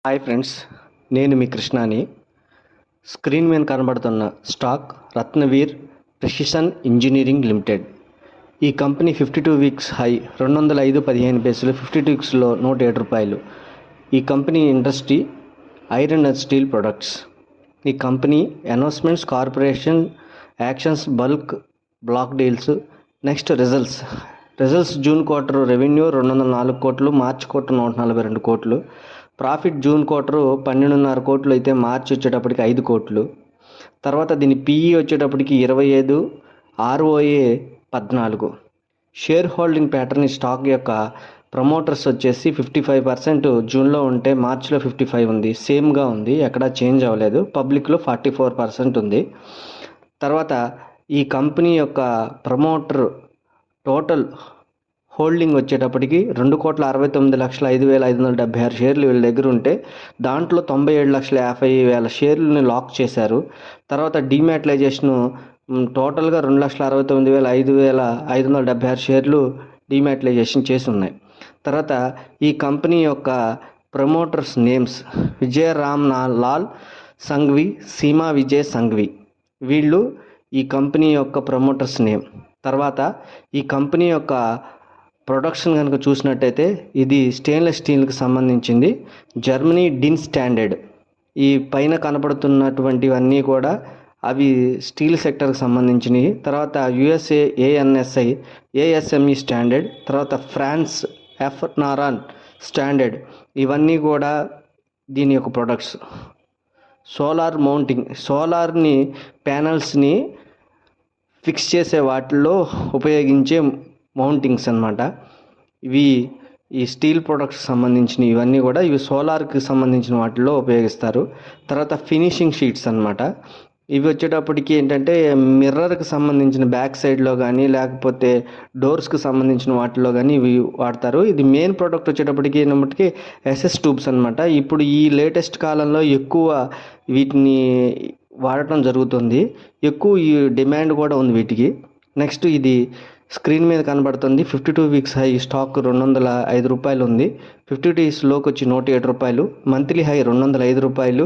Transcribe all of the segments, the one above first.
Hi friends, నేను మీ కృష్ణాని. Screen మీద కనబడుతున్న stock Ratnaveer precision engineering limited. ఈ కంపెనీ 52 వీక్స్ హై 205.15 52 వీక్స్లో ₹107. ఈ company industry iron and steel products. ఈ company announcements, corporation actions, bulk block deals. Next results June quarter revenue 204 కోట్లు, March quarter 142 కోట్లు. Profit June quarter 12.5 కోట్లు అయితే మార్చి వచ్చేటప్పటికి 5 కోట్లు. తర్వాత దీని పిఈ వచ్చేటప్పటికి 25, ROA 14. Share holding pattern stock యొక్క ప్రమోటర్స్ వచ్చేసి 55% జూన్లో ఉంటే మార్చిలో 55 ఉంది, సేమ్గా ఉంది, ఎక్కడా చేంజ్ అవ్వలేదు. పబ్లిక్లో 44% ఉంది. తర్వాత ఈ కంపెనీ యొక్క ప్రమోటర్ టోటల్ హోల్డింగ్ వచ్చేటప్పటికి 2,69,05,576 షేర్లు వీళ్ళ దగ్గర ఉంటే దాంట్లో 97,50,000 షేర్లని లాక్ చేశారు. తర్వాత డిమాటలైజేషను టోటల్గా 2,69,05,576 షేర్లు డిమాటలైజేషన్ చేసి ఉన్నాయి. తర్వాత ఈ కంపెనీ యొక్క ప్రమోటర్స్ నేమ్స్ విజయరామ్ లాల్ సంఘవి, సీమా విజయ్ సంఘవి. వీళ్ళు ఈ కంపెనీ యొక్క ప్రమోటర్స్ నేమ్. తర్వాత ఈ కంపెనీ యొక్క ప్రొడక్షన్ కనుక చూసినట్టయితే ఇది స్టెయిన్లెస్ స్టీల్కి సంబంధించింది. Germany DIN standard. ఈ పైన కనపడుతున్నటువంటివన్నీ కూడా అవి స్టీల్ సెక్టర్కి సంబంధించినవి. తర్వాత యుఎస్ఏ ఏఎన్ఎస్ఐ ఏఎస్ఎంఈ స్టాండర్డ్. తర్వాత ఫ్రాన్స్ ఎఫ్నారాన్ స్టాండర్డ్. ఇవన్నీ కూడా దీని యొక్క ప్రొడక్ట్స్. సోలార్ మౌంటింగ్, సోలార్ని ప్యానల్స్ని ఫిక్స్ చేసే వాటిల్లో ఉపయోగించే మౌంటింగ్స్ అన్నమాట. ఇవి ఈ స్టీల్ ప్రొడక్ట్స్ సంబంధించినవి. ఇవన్నీ కూడా ఇవి సోలార్కి సంబంధించిన వాటిల్లో ఉపయోగిస్తారు. తర్వాత ఫినిషింగ్ షీట్స్ అన్నమాట. ఇవి వచ్చేటప్పటికి ఏంటంటే మిర్రర్కి సంబంధించిన బ్యాక్ సైడ్లో కానీ లేకపోతే డోర్స్కి సంబంధించిన వాటిలో కానీ ఇవి వాడతారు. ఇది మెయిన్ ప్రోడక్ట్ వచ్చేటప్పటికి ఏమటికి ఎస్ఎస్ ట్యూబ్స్ అన్నమాట. ఇప్పుడు ఈ లేటెస్ట్ కాలంలో ఎక్కువ వీటిని వాడటం జరుగుతుంది. ఎక్కువ ఈ డిమాండ్ కూడా ఉంది వీటికి. నెక్స్ట్ ఇది స్క్రీన్ మీద కనబడుతుంది 52 వీక్స్ హై స్టాక్ ₹205 ఉంది. 50 డేస్ లోకి వచ్చి ₹107. మంత్లీ హై ₹205,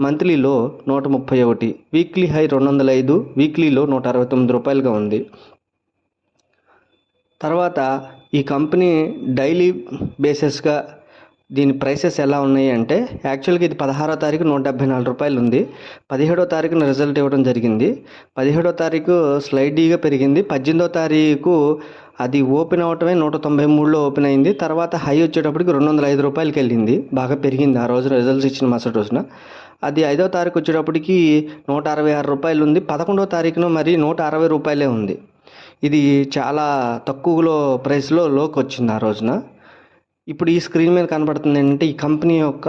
మంత్లీ లో ₹131, వీక్లీ హై 205, వీక్లీలో ₹169గా ఉంది. తర్వాత ఈ కంపెనీ డైలీ బేసిస్గా దీని ప్రైసెస్ ఎలా ఉన్నాయి అంటే యాక్చువల్గా ఇది 16వ తారీఖు ₹174 ఉంది. 17వ తారీఖున రిజల్ట్ ఇవ్వడం జరిగింది. 17వ తారీఖు స్లైడీగా పెరిగింది. 18వ తారీఖు అది ఓపెన్ అవటమే 193లో ఓపెన్ అయింది. తర్వాత హై వచ్చేటప్పటికి ₹205 వెళ్ళింది. బాగా పెరిగింది ఆ రోజు రిజల్ట్స్ ఇచ్చిన మరుసటి రోజున. అది 5వ తారీఖు వచ్చేటప్పటికి ₹166 ఉంది. 11వ తారీఖున మరి ₹160 ఉంది. ఇది చాలా తక్కువలో ప్రైస్లో లోకి వచ్చింది ఆ రోజున. ఇప్పుడు ఈ స్క్రీన్ మీద కనబడుతుంది ఏంటంటే ఈ కంపెనీ యొక్క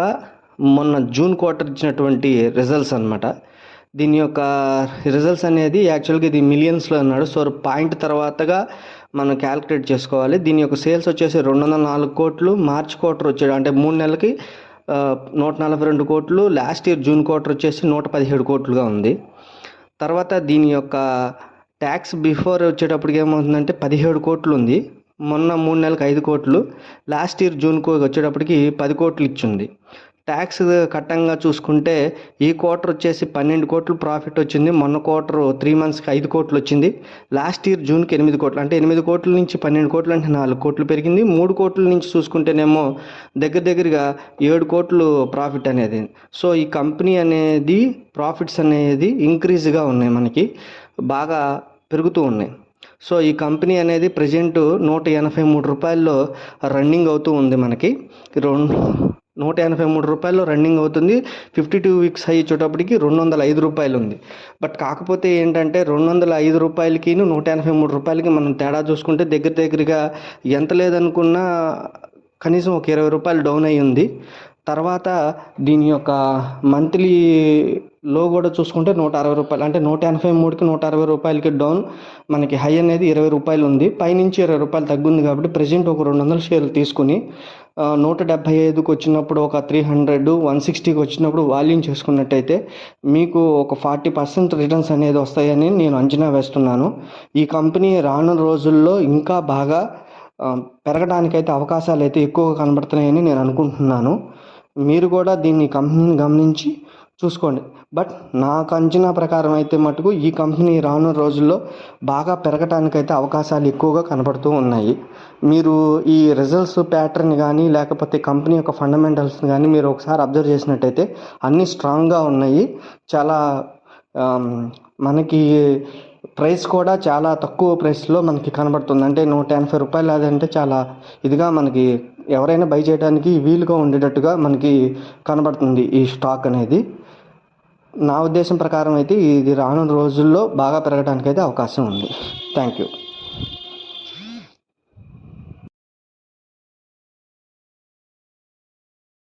మొన్న జూన్ క్వార్టర్ ఇచ్చినటువంటి రిజల్ట్స్ అన్నమాట. దీని యొక్క రిజల్ట్స్ అనేది యాక్చువల్గా ఇది మిలియన్స్లో ఉన్నాడు. సో పాయింట్ తర్వాతగా మనం క్యాలిక్యులేట్ చేసుకోవాలి. దీని యొక్క సేల్స్ వచ్చేసి 204 కోట్లు. మార్చ్ క్వార్టర్ వచ్చాడు అంటే 3 నెలలకి 142 కోట్లు. లాస్ట్ ఇయర్ జూన్ క్వార్టర్ వచ్చేసి 117 కోట్లుగా ఉంది. తర్వాత దీని యొక్క ట్యాక్స్ బిఫోర్ వచ్చేటప్పటికి ఏమవుతుందంటే 17 కోట్లు ఉంది. మొన్న 3 నెలలకు 5 కోట్లు. లాస్ట్ ఇయర్ జూన్కు వచ్చేటప్పటికి 10 కోట్లు ఇచ్చింది. ట్యాక్స్ కట్టంగా చూసుకుంటే ఈ క్వార్టర్ వచ్చేసి 12 కోట్లు ప్రాఫిట్ వచ్చింది. మొన్న క్వార్టర్ 3 మంత్స్కి 5 కోట్లు వచ్చింది. లాస్ట్ ఇయర్ జూన్కి 8 కోట్లు. అంటే 8 కోట్ల నుంచి 12 కోట్లు అంటే 4 కోట్లు పెరిగింది. 3 కోట్ల నుంచి చూసుకుంటేనేమో దగ్గరగా 7 కోట్లు ప్రాఫిట్ అనేది. సో ఈ కంపెనీ అనేది ప్రాఫిట్స్ అనేది ఇంక్రీజ్గా ఉన్నాయి, మనకి బాగా పెరుగుతూ ఉన్నాయి. సో ఈ కంపెనీ అనేది ప్రజెంట్ ₹183 రన్నింగ్ అవుతూ ఉంది. మనకి ₹183 రన్నింగ్ అవుతుంది. 52 వీక్స్ హై వచ్చేటప్పటికి ₹205 ఉంది. బట్ కాకపోతే ఏంటంటే ₹205కి ₹183కి మనం తేడా చూసుకుంటే దగ్గరగా ఎంత లేదనుకున్నా కనీసం ఒక ₹20 డౌన్ అయ్యి ఉంది. తర్వాత దీని యొక్క మంత్లీలో కూడా చూసుకుంటే ₹160 అంటే ₹183కి ₹160కి డౌన్. మనకి హై అనేది ₹20 ఉంది. పైనుంచి ₹20 తగ్గుంది కాబట్టి ప్రజెంట్ ఒక 200 షేర్లు తీసుకుని 175కి వచ్చినప్పుడు ఒక 300, 160కి వచ్చినప్పుడు వాల్యూమ్ చేసుకున్నట్టయితే మీకు ఒక 40% రిటర్న్స్ అనేది వస్తాయని నేను అంచనా వేస్తున్నాను. ఈ కంపెనీ రానున్న రోజుల్లో ఇంకా బాగా పెరగడానికైతే అవకాశాలు అయితే ఎక్కువగా కనబడుతున్నాయని నేను అనుకుంటున్నాను. మీరు కూడా దీన్ని కంపెనీని గమనించి చూసుకోండి. బట్ నాకు అంచనా ప్రకారం అయితే మటుకు ఈ కంపెనీ రానున్న రోజుల్లో బాగా పెరగటానికైతే అవకాశాలు ఎక్కువగా కనబడుతూ ఉన్నాయి. మీరు ఈ రిజల్ట్స్ ప్యాటర్న్ కానీ లేకపోతే కంపెనీ యొక్క ఫండమెంటల్స్ కానీ మీరు ఒకసారి అబ్జర్వ్ చేసినట్టయితే అన్నీ స్ట్రాంగ్గా ఉన్నాయి. చాలా మనకి ప్రైస్ కూడా చాలా తక్కువ ప్రైస్లో మనకి కనబడుతుంది. అంటే రూ. 180 అదంటే చాలా ఇదిగా మనకి ఎవరైనా బై చేయడానికి వీలుగా ఉండేటట్టుగా మనకి కనబడుతుంది ఈ స్టాక్ అనేది. నా ఉద్దేశం ప్రకారం అయితే ఇది రానున్న రోజుల్లో బాగా పెరగడానికి అయితే అవకాశం ఉంది. Thank you.